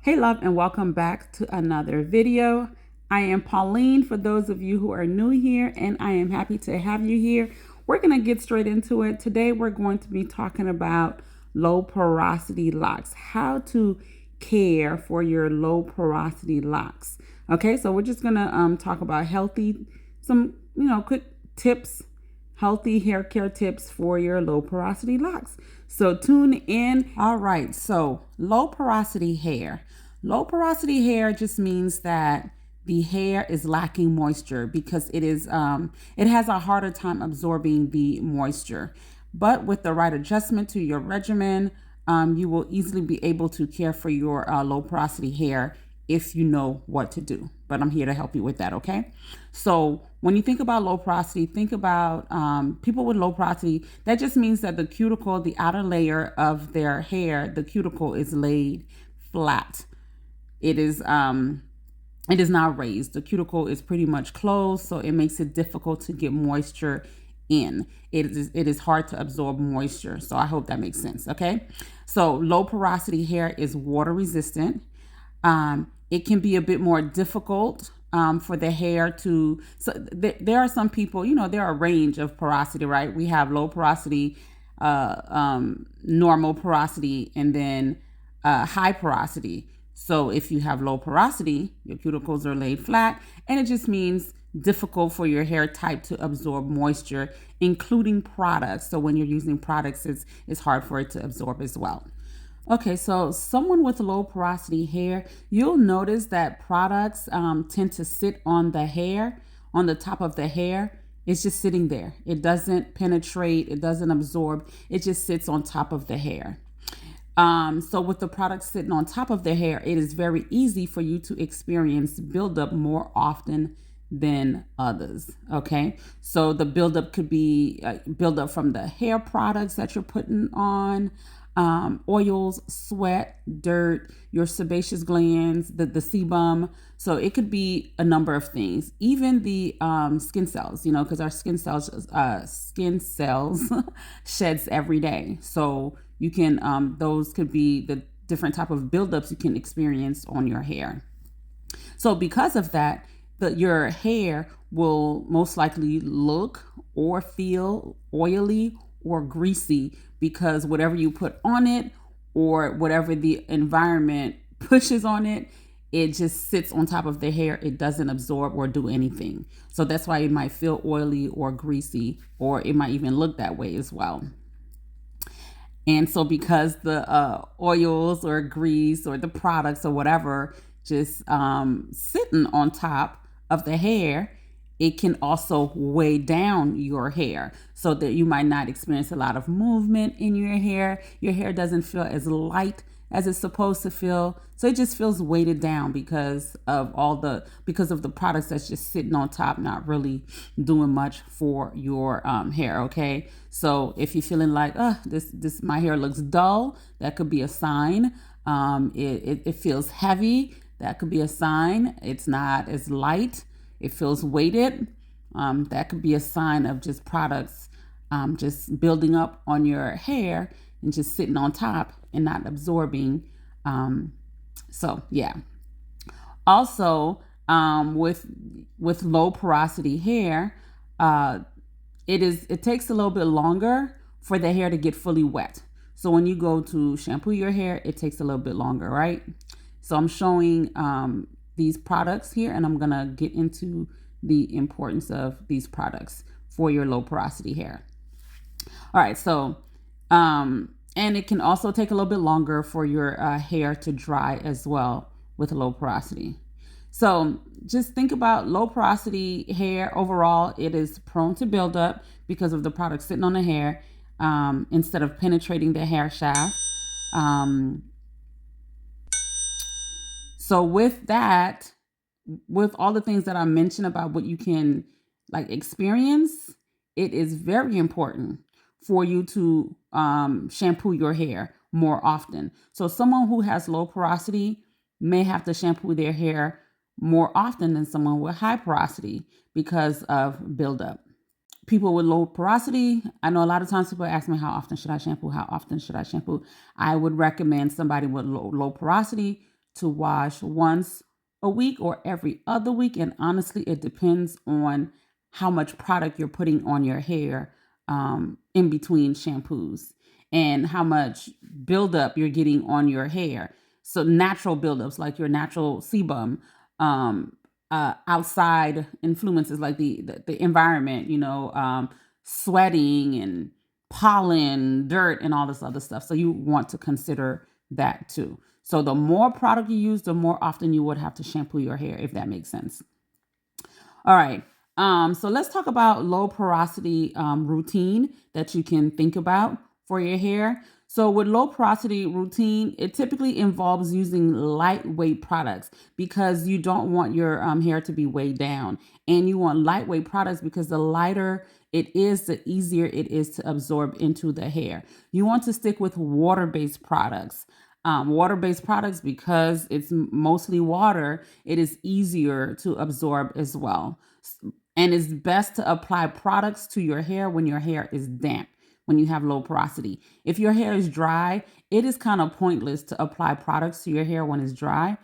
Hey love, and welcome back to another video. I am Pauline for those of you who are new here, and I am happy to have you here. We're going to get straight into it. Today we're going to be talking about low porosity locks, how to care for your low porosity locks. Okay, so we're just going to talk about some quick tips, healthy hair care tips for your low porosity locks. So tune in. All right, so low porosity hair. Low porosity hair just means that the hair is lacking moisture because it has a harder time absorbing the moisture. But with the right adjustment to your regimen, you will easily be able to care for your low porosity hair if you know what to do. But I'm here to help you with that, okay? So when you think about low porosity, think about people with low porosity. That just means that the cuticle, the outer layer of their hair, the cuticle is laid flat. It is not raised. The cuticle is pretty much closed, so it makes it difficult to get moisture in. It is hard to absorb moisture. So I hope that makes sense, okay? So low porosity hair is water resistant. It can be a bit more difficult for the hair to, so there are some people, there are a range of porosity, right? We have low porosity, normal porosity, and then high porosity. So if you have low porosity, your cuticles are laid flat, and it just means difficult for your hair type to absorb moisture, including products. So when you're using products, it's hard for it to absorb as well. Okay, so someone with low porosity hair, you'll notice that products tend to sit on the hair, on the top of the hair. It's just sitting there. It doesn't penetrate. It doesn't absorb. It just sits on top of the hair. So with the products sitting on top of the hair, it is very easy for you to experience buildup more often than others. Okay, so the buildup could be buildup from the hair products that you're putting on, oils, sweat, dirt, your sebaceous glands, the sebum. So it could be a number of things, even the skin cells, because our skin cells sheds every day. So you can, those could be the different type of buildups you can experience on your hair. So because of that, your hair will most likely look or feel oily or greasy because whatever you put on it or whatever the environment pushes on it, it just sits on top of the hair. It doesn't absorb or do anything. So that's why it might feel oily or greasy, or it might even look that way as well. And so because the oils or grease or the products or whatever just sitting on top of the hair, it can also weigh down your hair so that you might not experience a lot of movement in your hair. Your hair doesn't feel as light as it's supposed to feel. So it just feels weighted down because of the products that's just sitting on top, not really doing much for your hair. Okay. So if you're feeling like, this my hair looks dull, that could be a sign. It feels heavy. That could be a sign. It's not as light. It feels weighted. That could be a sign of just products just building up on your hair and just sitting on top and not absorbing. So yeah. Also, with low porosity hair, it takes a little bit longer for the hair to get fully wet. So when you go to shampoo your hair, it takes a little bit longer, right? So I'm showing these products here, and I'm gonna get into the importance of these products for your low porosity hair. All right, so and it can also take a little bit longer for your hair to dry as well with low porosity. So just think about low porosity hair overall. It is prone to buildup because of the product sitting on the hair instead of penetrating the hair shaft. So with that, with all the things that I mentioned about what you can experience, it is very important for you to shampoo your hair more often. So someone who has low porosity may have to shampoo their hair more often than someone with high porosity because of buildup. People with low porosity, I know a lot of times people ask me, how often should I shampoo? How often should I shampoo? I would recommend somebody with low porosity to wash once a week or every other week. And honestly, it depends on how much product you're putting on your hair in between shampoos and how much buildup you're getting on your hair. So natural buildups like your natural sebum, outside influences like the environment, sweating and pollen, dirt, and all this other stuff. So you want to consider that too. So the more product you use, the more often you would have to shampoo your hair, if that makes sense. All right. So let's talk about low porosity routine that you can think about for your hair. So with low porosity routine, it typically involves using lightweight products because you don't want your hair to be weighed down. And you want lightweight products because the lighter it is, the easier it is to absorb into the hair. You want to stick with water-based products. Water-based products, because it's mostly water, it is easier to absorb as well. And it's best to apply products to your hair when your hair is damp, when you have low porosity. If your hair is dry, it is kind of pointless to apply products to your hair when it's dry.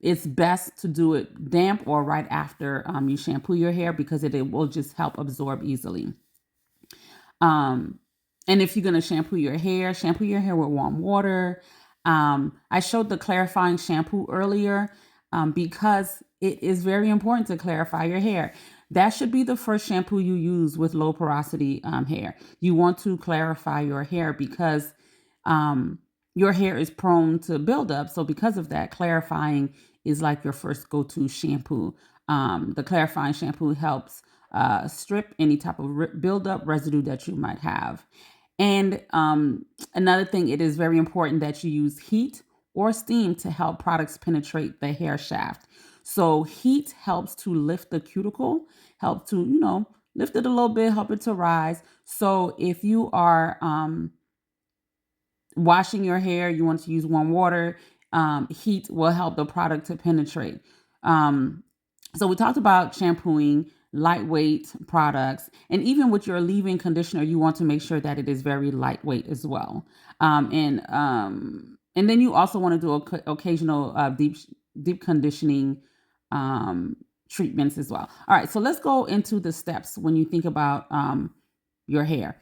It's best to do it damp or right after you shampoo your hair because it will just help absorb easily. And if you're going to shampoo your hair with warm water. I showed the clarifying shampoo earlier because it is very important to clarify your hair. That should be the first shampoo you use with low porosity hair. You want to clarify your hair because your hair is prone to buildup. So because of that, clarifying is like your first go-to shampoo. The clarifying shampoo helps strip any type of buildup residue that you might have. And another thing, it is very important that you use heat or steam to help products penetrate the hair shaft. So heat helps to lift the cuticle, help to, lift it a little bit, help it to rise. So if you are washing your hair, you want to use warm water, heat will help the product to penetrate. So we talked about shampooing, lightweight products, and even with your leave-in conditioner, you want to make sure that it is very lightweight as well. And then you also want to do occasional deep conditioning treatments as well. All right, so let's go into the steps when you think about your hair.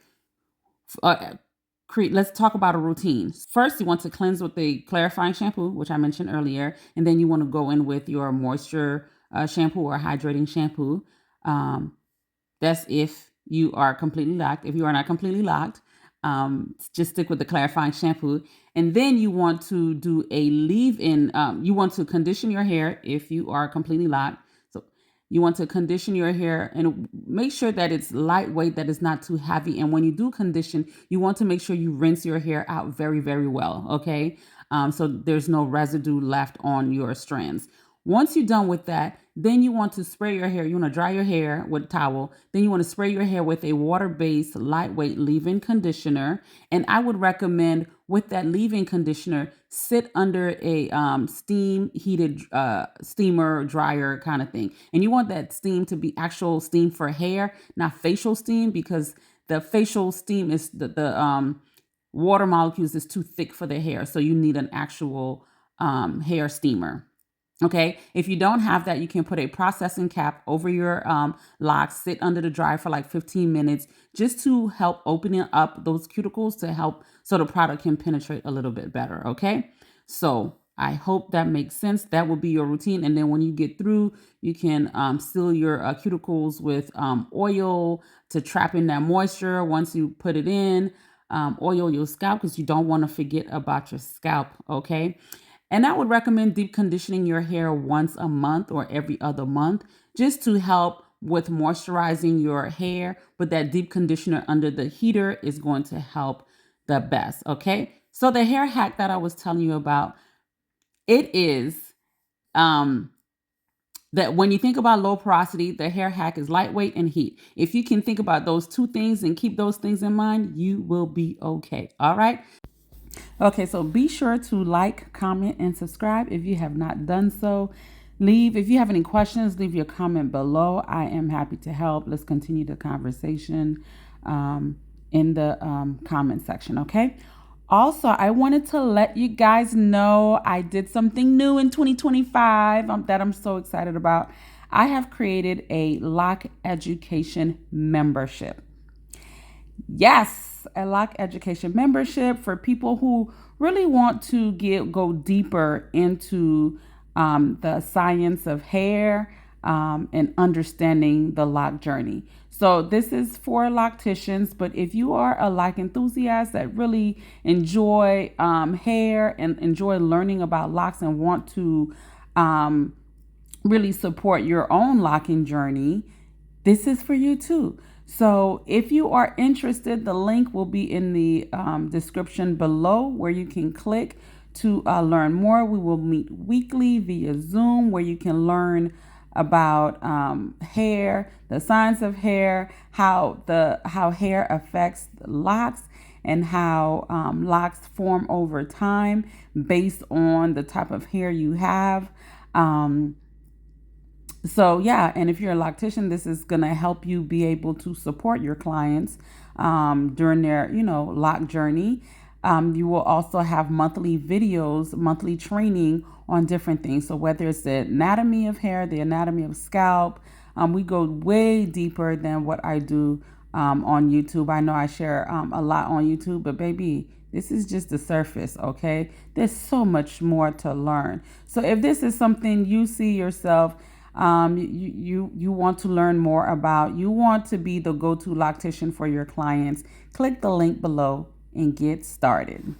Let's talk about a routine. First, you want to cleanse with the clarifying shampoo, which I mentioned earlier, and then you want to go in with your moisture shampoo or hydrating shampoo. That's if you are completely locked. If you are not completely locked, just stick with the clarifying shampoo. And then you want to do a leave-in. You want to condition your hair if you are completely locked. So you want to condition your hair and make sure that it's lightweight, that it's not too heavy. And when you do condition, you want to make sure you rinse your hair out very, very well, okay? So there's no residue left on your strands. Once you're done with that, then you want to spray your hair. You want to dry your hair with a towel. Then you want to spray your hair with a water-based, lightweight leave-in conditioner. And I would recommend with that leave-in conditioner, sit under a steam-heated steamer, dryer kind of thing. And you want that steam to be actual steam for hair, not facial steam, because the facial steam is the water molecules is too thick for the hair. So you need an actual hair steamer. Okay, if you don't have that, you can put a processing cap over your locks, sit under the dryer for like 15 minutes just to help opening up those cuticles to help so the product can penetrate a little bit better. Okay, so I hope that makes sense. That will be your routine. And then when you get through, you can seal your cuticles with oil to trap in that moisture. Once you put it in, oil your scalp because you don't want to forget about your scalp. Okay. And I would recommend deep conditioning your hair once a month or every other month just to help with moisturizing your hair. But that deep conditioner under the heater is going to help the best, okay? So the hair hack that I was telling you about, it is that when you think about low porosity, the hair hack is lightweight and heat. If you can think about those two things and keep those things in mind, you will be okay, all right? Okay, so be sure to like, comment, and subscribe if you have not done so. If you have any questions, leave your comment below. I am happy to help. Let's continue the conversation in the comment section, okay? Also, I wanted to let you guys know I did something new in 2025 that I'm so excited about. I have created a Loc Education membership. Yes, a Loc Education membership for people who really want to go deeper into the science of hair and understanding the loc journey. So this is for locticians, but if you are a loc enthusiast that really enjoy hair and enjoy learning about locs and want to really support your own locking journey, this is for you too. So if you are interested, the link will be in the description below where you can click to learn more. We will meet weekly via Zoom where you can learn about hair, the science of hair, how hair affects the locs, and how locs form over time based on the type of hair you have. So yeah, and if you're a loctician, this is going to help you be able to support your clients during their, loc journey. You will also have monthly videos, monthly training on different things. So whether it's the anatomy of hair, the anatomy of scalp, we go way deeper than what I do on YouTube. I know I share a lot on YouTube, but baby, this is just the surface, okay? There's so much more to learn. So if this is something you see yourself, you want to learn more about, you want to be the go-to loctician for your clients, click the link below and get started.